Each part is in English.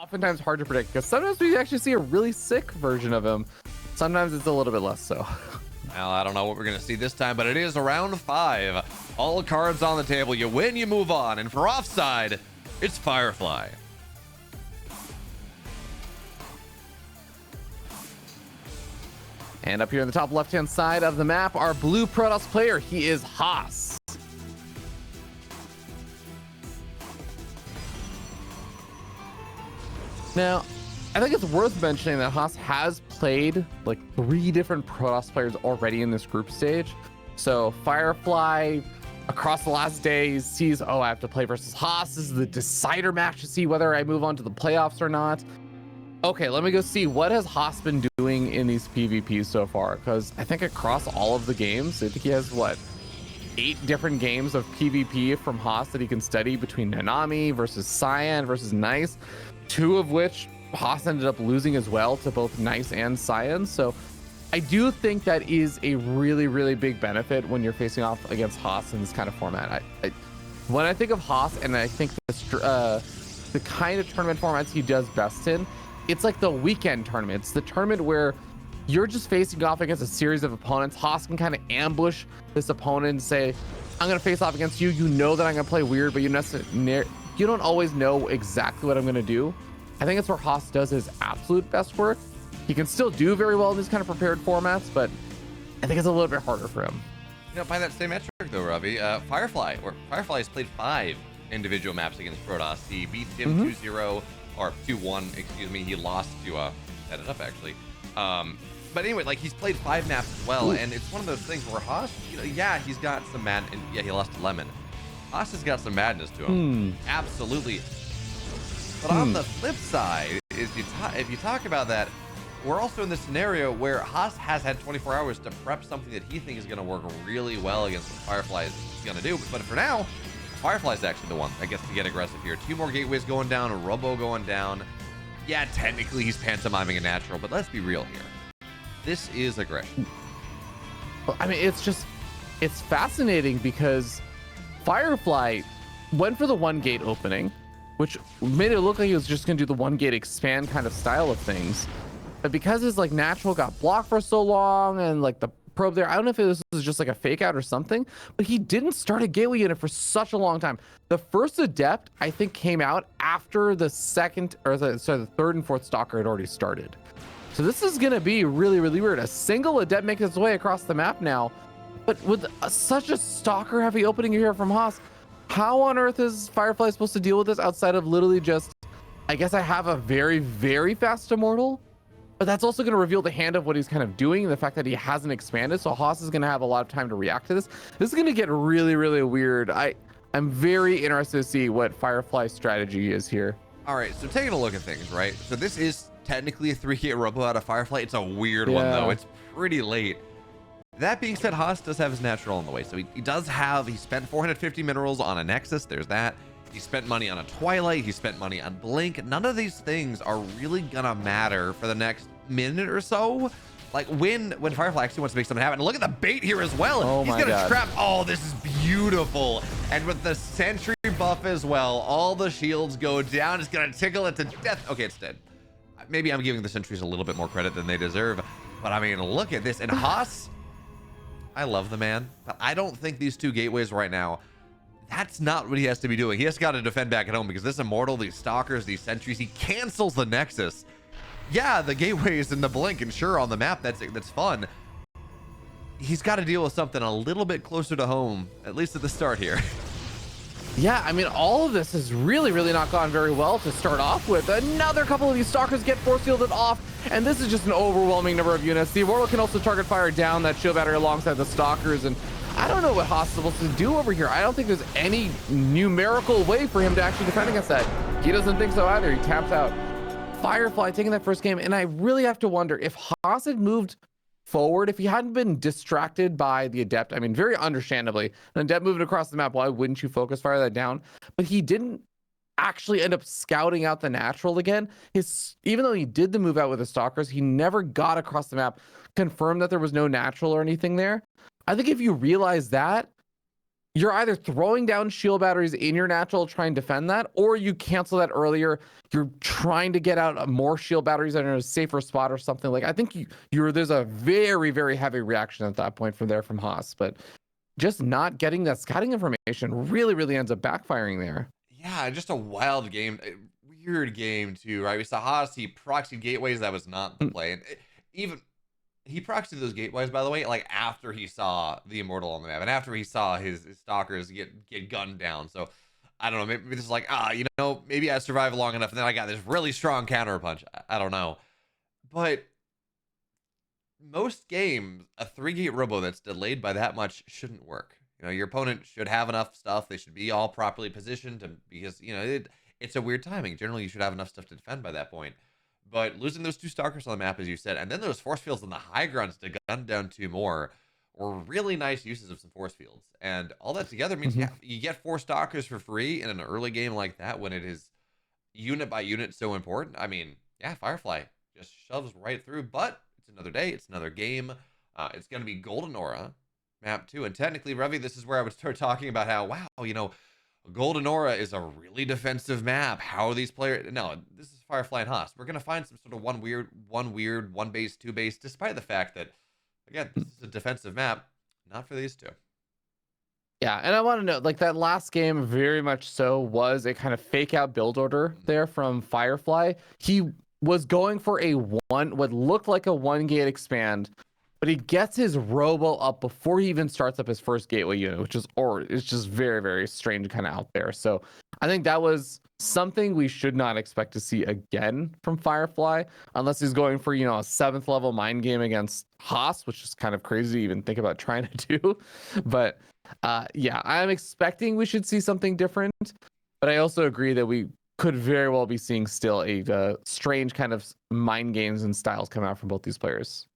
oftentimes hard to predict because sometimes we actually see a really sick version of him. Sometimes it's a little bit less so. Well, I don't know what we're going to see this time, but it is round 5. All cards on the table. You win, you move on. And for offside, it's Firefly. And up here in the top left-hand side of the map, our blue Protoss player, he is Haas. Now, I think it's worth mentioning that Haas has played like 3 different Protoss players already in this group stage. So Firefly, across the last day, sees, oh, I have to play versus Haas. This is the decider match to see whether I move on to the playoffs or not. Okay, let me go see what has Haas been doing in these PvPs so far, because I think across all of the games, I think he has, what, 8 different games of PvP from Haas that he can study between Nanami versus Cyan versus Nice, 2 of which Haas ended up losing as well to both Nice and Cyan. So I do think that is a really, really big benefit when you're facing off against Haas in this kind of format. When I think of Haas, and I think the kind of tournament formats he does best in, it's like the weekend tournament. It's the tournament where you're just facing off against a series of opponents. Haas can kind of ambush this opponent and say, I'm going to face off against you. You know that I'm going to play weird, but you don't always know exactly what I'm going to do. I think that's where Haas does his absolute best work. He can still do very well in these kind of prepared formats, but I think it's a little bit harder for him. You know, by that same metric though, Ravi, Firefly has played 5 individual maps against Protoss. He beat him 2-0 or 2-1, excuse me. He lost to set it up actually. But anyway, like, he's played 5 maps as well. And it's one of those things where Haas, you know, yeah, he's got some and yeah, he lost to Lemon. Haas has got some madness to him. Absolutely. But on the flip side, if you talk about that, we're also in this scenario where Haas has had 24 hours to prep something that he thinks is going to work really well against what Firefly is going to do. But for now, Firefly's actually the one that gets to get aggressive here. 2 more gateways going down, a Robo going down. Yeah, technically he's pantomiming a natural, but let's be real here. This is aggression. Well, I mean, it's fascinating because Firefly went for the 1 gate opening, which made it look like he was just going to do the 1 gate expand kind of style of things. But because his like natural got blocked for so long and like the probe there, I don't know if this was just like a fake out or something, but he didn't start a gateway unit for such a long time. The first adept, I think, came out after the second, or the 3rd and 4th stalker had already started. So this is going to be really, really weird. A single adept makes its way across the map now, but with such a stalker heavy opening here from Haas, how on earth is Firefly supposed to deal with this outside of literally just, I guess I have a very, very fast immortal? But that's also going to reveal the hand of what he's kind of doing, the fact that he hasn't expanded. So Haas is going to have a lot of time to react to this. This is going to get really, really weird. I'm very interested to see what Firefly's strategy is here. All right, so taking a look at things, right? So this is technically a 3-gate Robo out of Firefly. It's a weird one, though. It's pretty late. That being said, Haas does have his natural on the way. So he spent 450 minerals on a Nexus. There's that. He spent money on a Twilight. He spent money on Blink. None of these things are really gonna matter for the next minute or so. Like when Firefly actually wants to make something happen. Look at the bait here as well. Oh, he's gonna trap. Oh, this is beautiful. And with the sentry buff as well, all the shields go down. It's gonna tickle it to death. Okay, it's dead. Maybe I'm giving the sentries a little bit more credit than they deserve. But I mean, look at this. And Haas, I love the man, but I don't think these 2 gateways right now, that's not what he has to be doing. He has got to defend back at home because this immortal, these stalkers, these sentries, he cancels the Nexus. Yeah, the gateways and the blink, and sure, on the map, that's fun. He's got to deal with something a little bit closer to home, at least at the start here. Yeah, I mean, all of this has really, really not gone very well to start off with. Another couple of these stalkers get force fielded off, and this is just an overwhelming number of units. The immortal can also target fire down that shield battery alongside the stalkers, and I don't know what Haas is supposed to do over here. I don't think there's any numerical way for him to actually defend against that. He doesn't think so either. He taps out. Firefly taking that first game, and I really have to wonder if Haas had moved forward, if he hadn't been distracted by the adept. I mean, very understandably, an adept moving across the map, why wouldn't you focus fire that down? But he didn't actually end up scouting out the natural again. Even though he did the move out with the stalkers, he never got across the map, confirmed that there was no natural or anything there. I think if you realize that, you're either throwing down shield batteries in your natural to try and defend that, or you cancel that earlier. You're trying to get out more shield batteries in a safer spot or something. Like, I think there's a very, very heavy reaction at that point from Haas, but just not getting that scouting information really, really ends up backfiring there. Yeah, just a wild game, weird game too, right? We saw Haas, he proxied gateways, that was not the play. And even he proxied those gateways, by the way, like after he saw the Immortal on the map and after he saw his stalkers get gunned down. So I don't know, maybe this is like, maybe I survived long enough and then I got this really strong counter punch. I don't know. But most games, a 3-gate robo that's delayed by that much shouldn't work. Your opponent should have enough stuff. They should be all properly positioned because, it's a weird timing. Generally, you should have enough stuff to defend by that point. But losing those 2 stalkers on the map, as you said, and then those force fields on the high grounds to gun down 2 more were really nice uses of some force fields. And all that together means you get 4 stalkers for free in an early game like that when it is unit by unit so important. I mean, yeah, Firefly just shoves right through, but it's another day. It's another game. It's going to be Golden Aura map 2. And technically, Ravi, this is where I would start talking about how, wow, Golden Aura is a really defensive map. How are these players? No, this is Firefly and Haas. We're going to find some sort of one weird, 1 base, 2 base, despite the fact that, again, this is a defensive map, not for these 2. Yeah, and I want to know, like, that last game very much so was a kind of fake out build order there from Firefly. He was going for what looked like a 1-gate expand, but he gets his robo up before he even starts up his first gateway unit, it's just very, very strange kind of out there. So I think that was something we should not expect to see again from Firefly, unless he's going for, a 7th level mind game against Haas, which is kind of crazy to even think about trying to do. But yeah, I'm expecting we should see something different, but I also agree that we could very well be seeing still a strange kind of mind games and styles come out from both these players.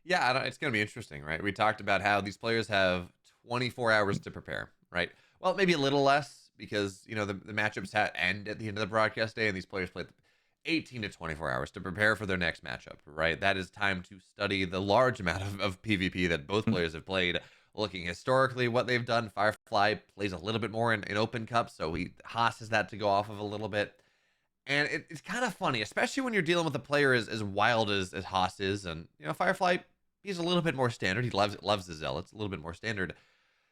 Yeah, it's going to be interesting, right? We talked about how these players have 24 hours to prepare, right? Well, maybe a little less because, the matchups end at the end of the broadcast day, and these players play 18 to 24 hours to prepare for their next matchup, right? That is time to study the large amount of PvP that both players have played. Looking historically what they've done, Firefly plays a little bit more in Open Cup, so Haas has that to go off of a little bit. And it's kind of funny, especially when you're dealing with a player as wild as Haas is. And, Firefly, he's a little bit more standard. He loves the Zealots, a little bit more standard.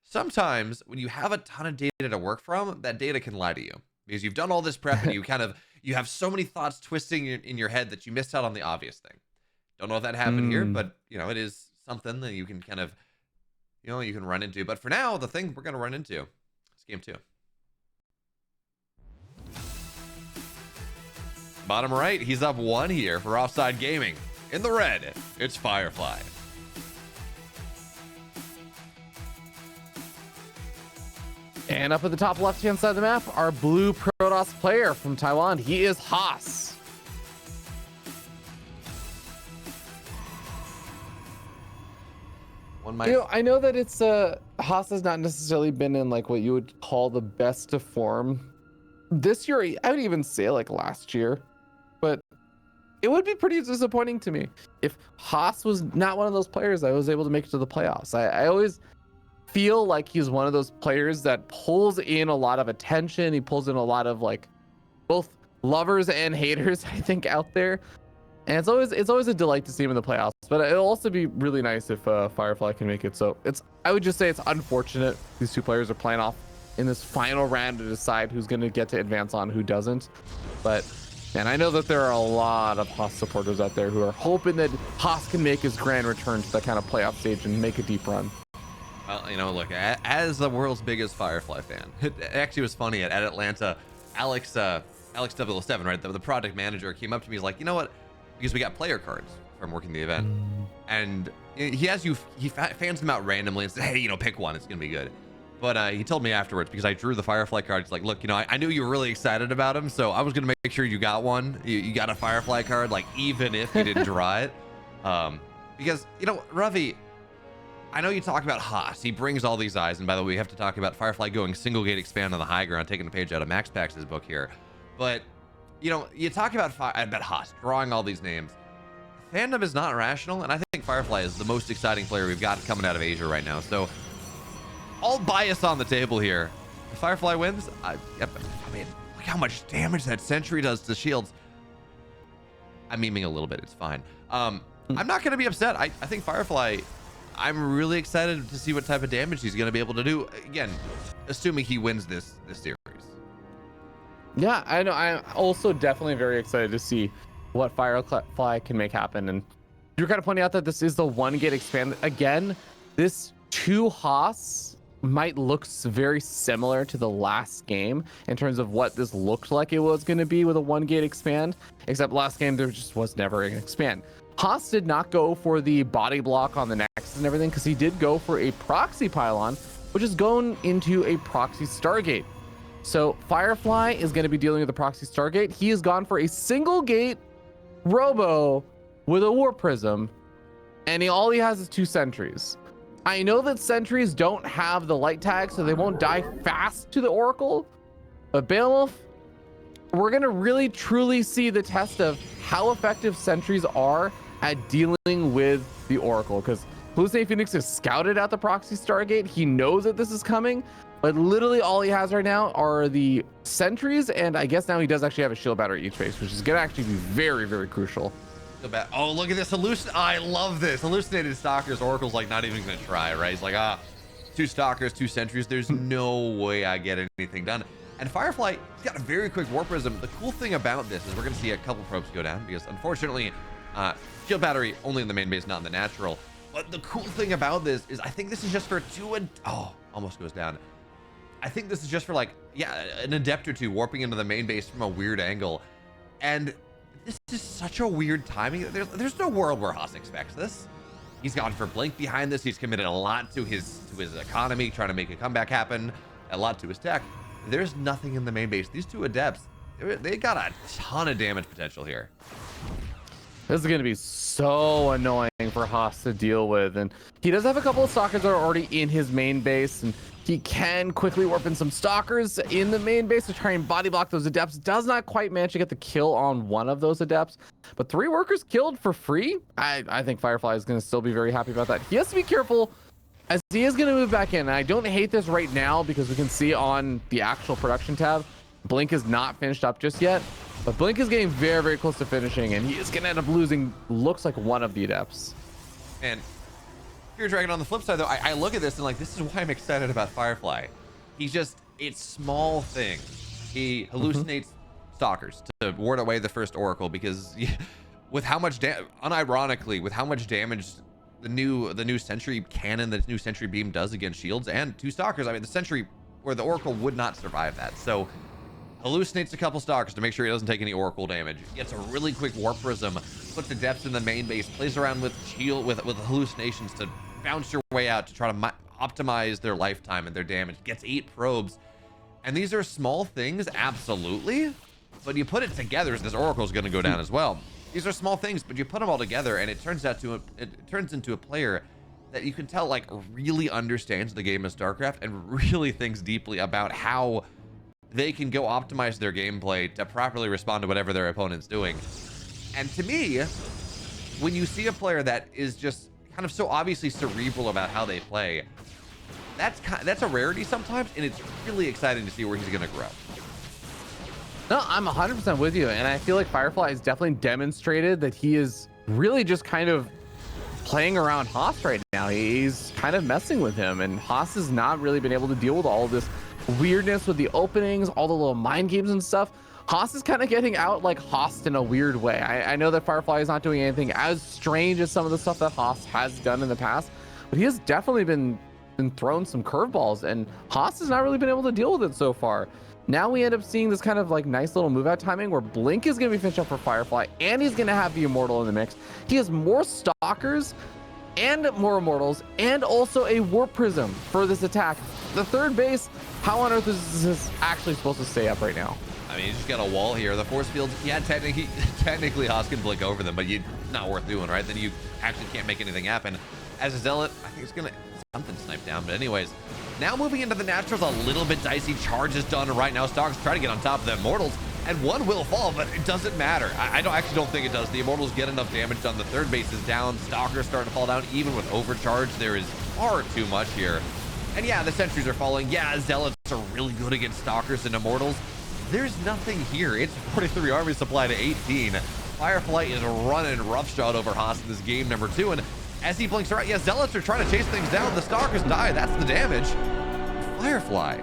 Sometimes when you have a ton of data to work from, that data can lie to you because you've done all this prep and you have so many thoughts twisting in your head that you missed out on the obvious thing. Don't know if that happened here, but it is something that you can kind of, you can run into. But for now, the thing we're going to run into is game 2. Bottom right, he's up 1 here for Offside Gaming. In the red, it's Firefly. And up at the top left-hand side of the map, our blue Protoss player from Taiwan. He is Haas. I know that it's Haas has not necessarily been in like what you would call the best of form this year. I would even say like last year, but it would be pretty disappointing to me if Haas was not one of those players that was able to make it to the playoffs. I always feel like he's one of those players that pulls in a lot of attention. He pulls in a lot of like both lovers and haters, I think, out there. And it's always a delight to see him in the playoffs, but it'll also be really nice if Firefly can make it. So I would just say it's unfortunate these 2 players are playing off in this final round to decide who's going to get to advance on, who doesn't. But and I know that there are a lot of Haas supporters out there who are hoping that Haas can make his grand return to that kind of playoff stage and make a deep run. Well, look, as the world's biggest Firefly fan, it actually was funny at Atlanta. Alex 007, right, the product manager, came up to me. He's like, you know what? Because we got player cards from working the event, and he fans them out randomly and says, hey, pick one, it's gonna be good. But he told me afterwards, because I drew the Firefly card, he's like, look, I knew you were really excited about him, so I was gonna make sure you got one. You got a Firefly card, like, even if you didn't draw it. Because Ravi, I know you talk about Haas. He brings all these eyes, and by the way, we have to talk about Firefly going single gate expand on the high ground, taking a page out of Max Pax's book here. But you talk about Haas drawing all these names. Fandom is not rational, and I think Firefly is the most exciting player we've got coming out of Asia right now. So all bias on the table here. If Firefly wins, I mean, look how much damage that sentry does to shields. I'm memeing a little bit. It's fine. I'm not going to be upset. I think Firefly, I'm really excited to see what type of damage he's going to be able to do. Again, assuming he wins this series. Yeah, I know. I'm also definitely very excited to see what Firefly can make happen. And you're kind of pointing out that this is the 1 gate expand. Again, this 2 Haas might look very similar to the last game in terms of what this looked like it was going to be with a 1 gate expand, except last game there just was never an expand. Haas did not go for the body block on the Nexus and everything because he did go for a proxy pylon, which is going into a proxy Stargate. So Firefly is going to be dealing with the proxy Stargate. He has gone for a single gate robo with a warp prism, and all he has is 2 sentries. I know that sentries don't have the light tag, so they won't die fast to the Oracle, but Beowulf, we're going to really truly see the test of how effective sentries are at dealing with the Oracle, because Hallucinating Phoenix has scouted out the proxy Stargate. He knows that this is coming, but literally all he has right now are the sentries, and I guess now he does actually have a shield battery each base, which is going to actually be very, very crucial. Oh, look at this I love this hallucinated stalkers. Oracle's like not even gonna try, right? He's like, 2 stalkers, 2 sentries, there's no way I get anything done. And Firefly, he's got a very quick warp prism. The cool thing about this is we're gonna see a couple probes go down because unfortunately shield battery only in the main base, not in the natural. But the cool thing about this is I think this is just for almost goes down. I think this is just for like, an adept or 2 warping into the main base from a weird angle. And this is such a weird timing. There's no world where Haas expects this. He's gone for Blink behind this. He's committed a lot to his economy, trying to make a comeback happen, a lot to his tech. There's nothing in the main base. These 2 adepts, they got a ton of damage potential here. This is going to be so annoying for Haas to deal with. And he does have a couple of stalkers that are already in his main base, and he can quickly warp in some stalkers in the main base to try and body block those adepts. Does not quite manage to get the kill on one of those adepts, but 3 workers killed for free. I think Firefly is going to still be very happy about that. He has to be careful as he is going to move back in. And I don't hate this right now because we can see on the actual production tab, Blink is not finished up just yet, but Blink is getting very, very close to finishing, and he is going to end up losing, looks like, one of the adepts. And Fear Dragon on the flip side, though, I look at this and like, this is why I'm excited about Firefly. It's small things. He hallucinates stalkers to ward away the first Oracle because with how much unironically, with how much damage the new Sentry Cannon, the new Sentry Beam does against shields and 2 stalkers, I mean, the Sentry or the Oracle would not survive that. So hallucinates a couple stalkers to make sure he doesn't take any Oracle damage. Gets a really quick warp prism, puts the depths in the main base, plays around with shield with hallucinations to bounce your way out to try to optimize their lifetime and their damage. Gets 8 probes, and these are small things, absolutely, but you put it together, this Oracle is going to go down as well. These are small things, but you put them all together, and it turns into a player that you can tell like really understands the game of StarCraft and really thinks deeply about how they can go optimize their gameplay to properly respond to whatever their opponent's doing. And to me, when you see a player that is just kind of so obviously cerebral about how they play, that's a rarity sometimes, and it's really exciting to see where he's going to grow. No, I'm 100% with you, and I feel like Firefly has definitely demonstrated that he is really just kind of playing around Haas right now. He's kind of messing with him, and Haas has not really been able to deal with all of this weirdness with the openings, all the little mind games and stuff. Haas is kind of getting out like Haas in a weird way. I know that Firefly is not doing anything as strange as some of the stuff that Haas has done in the past, but he has definitely been thrown some curveballs, and Haas has not really been able to deal with it so far. Now we end up seeing this kind of like nice little move out timing where Blink is going to be finished up for Firefly, and he's going to have the Immortal in the mix. He has more Stalkers and more Immortals, and also a Warp Prism for this attack. The third base, how on earth is this actually supposed to stay up right now? I mean, you just got a wall here. The force fields, yeah, technically Haas can blink over them, but not worth doing, right? Then you actually can't make anything happen. As a Zealot, I think it's going to something snipe down, but anyways, now moving into the naturals, a little bit dicey. Charge is done right now. Stalkers try to get on top of the Immortals, and one will fall, but it doesn't matter. I actually don't think it does. The Immortals get enough damage done. The third base is down. Stalkers starting to fall down. Even with overcharge, there is far too much here. And yeah, the sentries are falling. Yeah, Zealots are really good against Stalkers and Immortals. There's nothing here. It's 43 army supply to 18. Firefly is running roughshod over Haas in this game number 2. And as he blinks around, yeah, Zealots are trying to chase things down. The Stalkers die. That's the damage. Firefly,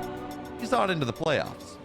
he's on into the playoffs.